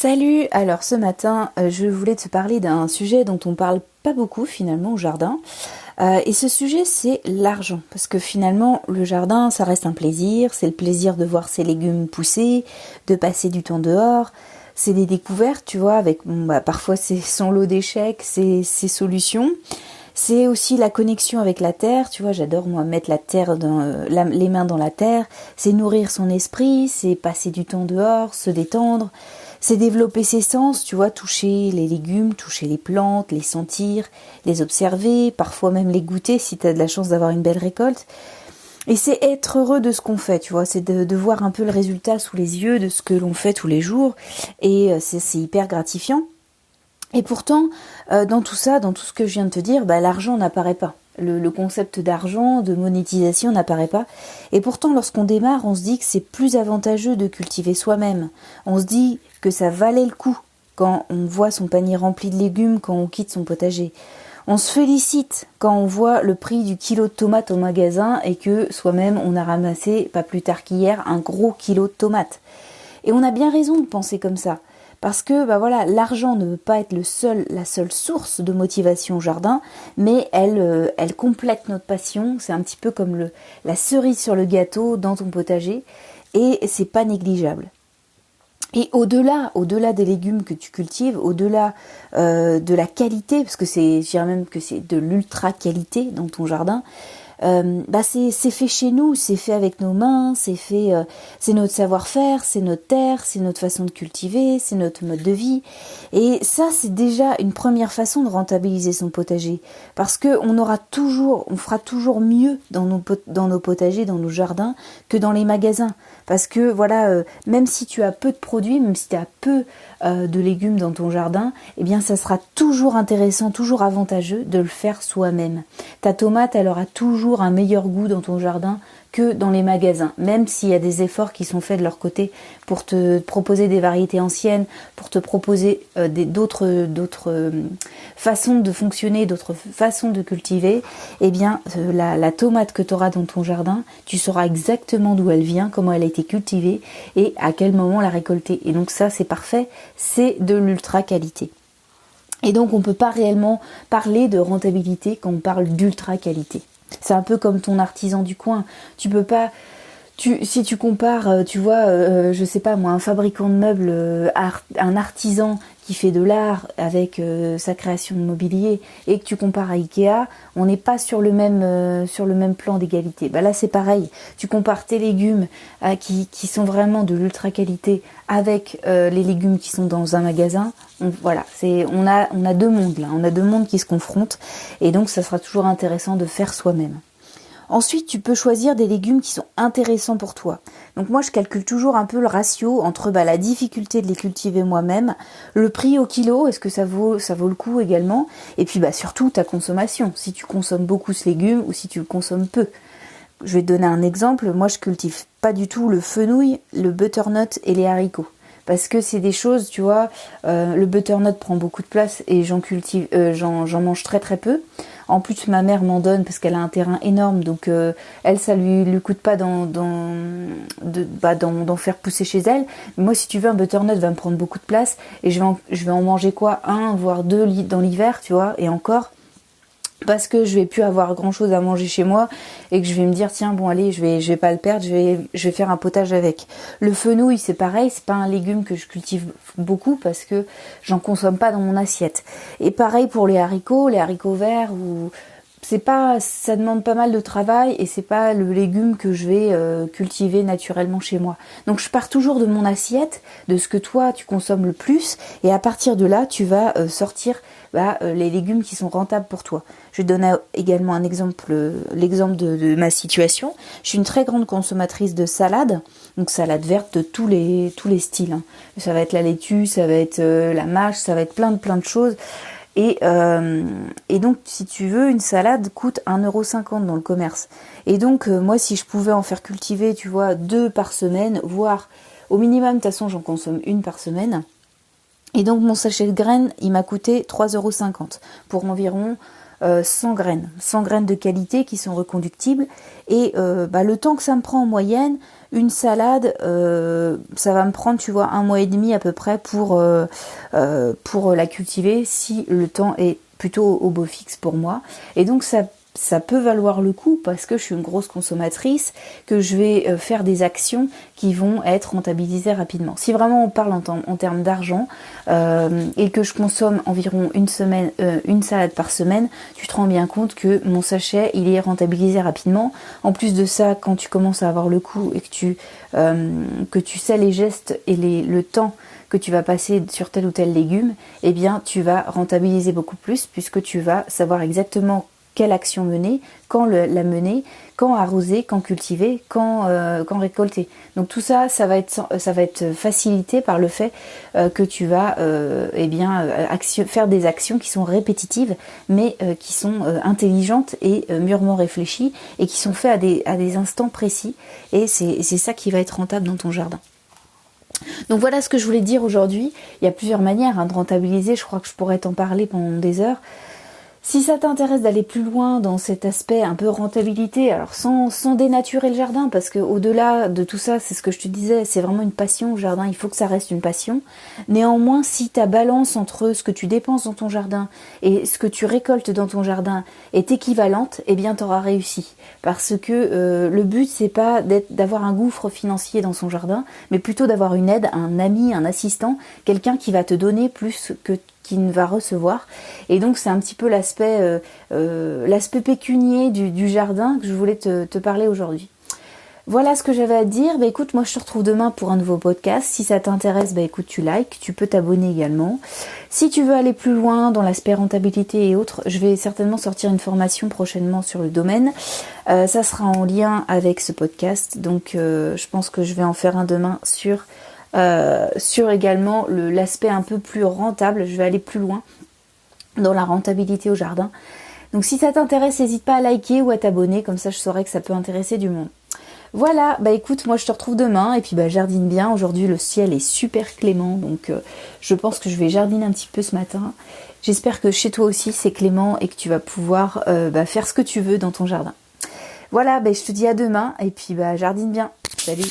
Salut, alors ce matin je voulais te parler d'un sujet dont on parle pas beaucoup finalement au jardin. Et ce sujet c'est l'argent, parce que finalement le jardin ça reste un plaisir, c'est le plaisir de voir ses légumes pousser, de passer du temps dehors, c'est des découvertes tu vois, avec parfois c'est son lot d'échecs, c'est ses solutions. C'est aussi la connexion avec la terre, tu vois, j'adore moi mettre la terre les mains dans la terre, c'est nourrir son esprit, c'est passer du temps dehors, se détendre, c'est développer ses sens, tu vois, toucher les légumes, toucher les plantes, les sentir, les observer, parfois même les goûter si tu as de la chance d'avoir une belle récolte. Et c'est être heureux de ce qu'on fait, tu vois, c'est de voir un peu le résultat sous les yeux de ce que l'on fait tous les jours, et c'est hyper gratifiant. Et pourtant, dans tout ça, dans tout ce que je viens de te dire, l'argent n'apparaît pas. Le concept d'argent, de monétisation n'apparaît pas. Et pourtant, lorsqu'on démarre, on se dit que c'est plus avantageux de cultiver soi-même. On se dit que ça valait le coup quand on voit son panier rempli de légumes, quand on quitte son potager. On se félicite quand on voit le prix du kilo de tomates au magasin et que soi-même, on a ramassé, pas plus tard qu'hier, un gros kilo de tomates. Et on a bien raison de penser comme ça. Parce que l'argent ne veut pas être la seule source de motivation au jardin, mais elle complète notre passion. C'est un petit peu comme la cerise sur le gâteau dans ton potager, et c'est pas négligeable. Et au-delà des légumes que tu cultives, au-delà de la qualité, parce que je dirais même que c'est de l'ultra qualité dans ton jardin. C'est fait chez nous, c'est fait avec nos mains, c'est notre savoir-faire, c'est notre terre, c'est notre façon de cultiver, c'est notre mode de vie. Et ça, c'est déjà une première façon de rentabiliser son potager, parce que on fera toujours mieux dans nos potagers, dans nos jardins, que dans les magasins. Parce que même si tu as peu de produits, même si tu as peu de légumes dans ton jardin, eh bien ça sera toujours intéressant, toujours avantageux de le faire soi-même. Ta tomate, elle aura toujours un meilleur goût dans ton jardin que dans les magasins, même s'il y a des efforts qui sont faits de leur côté pour te proposer des variétés anciennes, pour te proposer d'autres façons de fonctionner, d'autres façons de cultiver. Eh bien, la tomate que tu auras dans ton jardin, tu sauras exactement d'où elle vient, comment elle a été cultivée et à quel moment la récolter. Et donc ça, c'est parfait, c'est de l'ultra qualité. Et donc on ne peut pas réellement parler de rentabilité quand on parle d'ultra qualité. C'est un peu comme ton artisan du coin. Tu peux pas, si tu compares, je sais pas moi, un fabricant de meubles, un artisan qui fait de l'art avec sa création de mobilier, et que tu compares à Ikea, on n'est pas sur le même plan d'égalité. Là c'est pareil. Tu compares tes légumes qui sont vraiment de l'ultra qualité avec les légumes qui sont dans un magasin. On a deux mondes là, on a deux mondes qui se confrontent, et donc ça sera toujours intéressant de faire soi-même. Ensuite, tu peux choisir des légumes qui sont intéressants pour toi. Donc moi, je calcule toujours un peu le ratio entre la difficulté de les cultiver moi-même, le prix au kilo, est-ce que ça vaut le coup également, et puis surtout ta consommation, si tu consommes beaucoup ce légume ou si tu le consommes peu. Je vais te donner un exemple, moi je cultive pas du tout le fenouil, le butternut et les haricots. Parce que c'est des choses, tu vois, le butternut prend beaucoup de place et j'en mange très très peu. En plus, ma mère m'en donne parce qu'elle a un terrain énorme, donc elle, ça lui coûte pas d'en faire pousser chez elle. Mais moi, si tu veux, un butternut va me prendre beaucoup de place et je vais en manger un, voire deux dans l'hiver, tu vois, et encore. Parce que je vais plus avoir grand chose à manger chez moi et que je vais me dire tiens bon allez je vais pas le perdre, je vais faire un potage avec. Le fenouil c'est pareil, c'est pas un légume que je cultive beaucoup parce que j'en consomme pas dans mon assiette. Et pareil pour les haricots verts, ou ça demande pas mal de travail et c'est pas le légume que je vais cultiver naturellement chez moi. Donc je pars toujours de mon assiette, de ce que toi tu consommes le plus, et à partir de là tu vas sortir les légumes qui sont rentables pour toi. Je vais te donner également l'exemple de ma situation. Je suis une très grande consommatrice de salade, donc salade verte de tous les styles. Ça va être la laitue, ça va être la mâche, ça va être plein de choses. Et donc, si tu veux, une salade coûte 1,50 € dans le commerce. Et donc, moi, si je pouvais en faire cultiver, tu vois, 2 par semaine, voire au minimum, de toute façon, j'en consomme 1 par semaine. Et donc, mon sachet de graines, il m'a coûté 3,50 € pour environ 100 graines. 100 graines de qualité qui sont reconductibles. Et le temps que ça me prend en moyenne, Une salade, ça va me prendre, tu vois, 1 mois et demi à peu près pour la cultiver si le temps est plutôt au beau fixe pour moi. Et donc ça peut valoir le coup parce que je suis une grosse consommatrice, que je vais faire des actions qui vont être rentabilisées rapidement. Si vraiment on parle en termes d'argent et que je consomme environ une salade par semaine, tu te rends bien compte que mon sachet il est rentabilisé rapidement. En plus de ça, quand tu commences à avoir le coup et que tu sais les gestes et le temps que tu vas passer sur tel ou tel légume, eh bien tu vas rentabiliser beaucoup plus puisque tu vas savoir exactement quelle action mener, quand la mener, quand arroser, quand cultiver, quand récolter. Donc tout ça, ça va être facilité par le fait que tu vas faire des actions qui sont répétitives, mais qui sont intelligentes et mûrement réfléchies et qui sont faites à des instants précis. Et c'est ça qui va être rentable dans ton jardin. Donc voilà ce que je voulais dire aujourd'hui. Il y a plusieurs manières de rentabiliser. Je crois que je pourrais t'en parler pendant des heures. Si ça t'intéresse d'aller plus loin dans cet aspect un peu rentabilité, alors sans dénaturer le jardin, parce que au-delà de tout ça, c'est ce que je te disais, c'est vraiment une passion, le jardin, il faut que ça reste une passion. Néanmoins, si ta balance entre ce que tu dépenses dans ton jardin et ce que tu récoltes dans ton jardin est équivalente, eh bien t'auras réussi. Parce que le but, c'est pas d'avoir un gouffre financier dans son jardin, mais plutôt d'avoir une aide, un ami, un assistant, quelqu'un qui va te donner plus que qui ne va recevoir. Et donc c'est un petit peu l'aspect pécunier du jardin que je voulais te parler aujourd'hui. Voilà ce que j'avais à te dire. Bah écoute, moi je te retrouve demain pour un nouveau podcast. Si ça t'intéresse, bah écoute, tu likes, tu peux t'abonner également. Si tu veux aller plus loin dans l'aspect rentabilité et autres, je vais certainement sortir une formation prochainement sur le domaine. Ça sera en lien avec ce podcast. Donc je pense que je vais en faire un demain sur également l'aspect un peu plus rentable. Je vais aller plus loin dans la rentabilité au jardin. Donc si ça t'intéresse, n'hésite pas à liker ou à t'abonner, comme ça je saurai que ça peut intéresser du monde. Voilà, bah écoute, moi je te retrouve demain et puis bah jardine bien. Aujourd'hui le ciel est super clément, donc je pense que je vais jardiner un petit peu ce matin. J'espère que chez toi aussi c'est clément et que tu vas pouvoir faire ce que tu veux dans ton jardin. Voilà, bah je te dis à demain et puis bah jardine bien. Salut.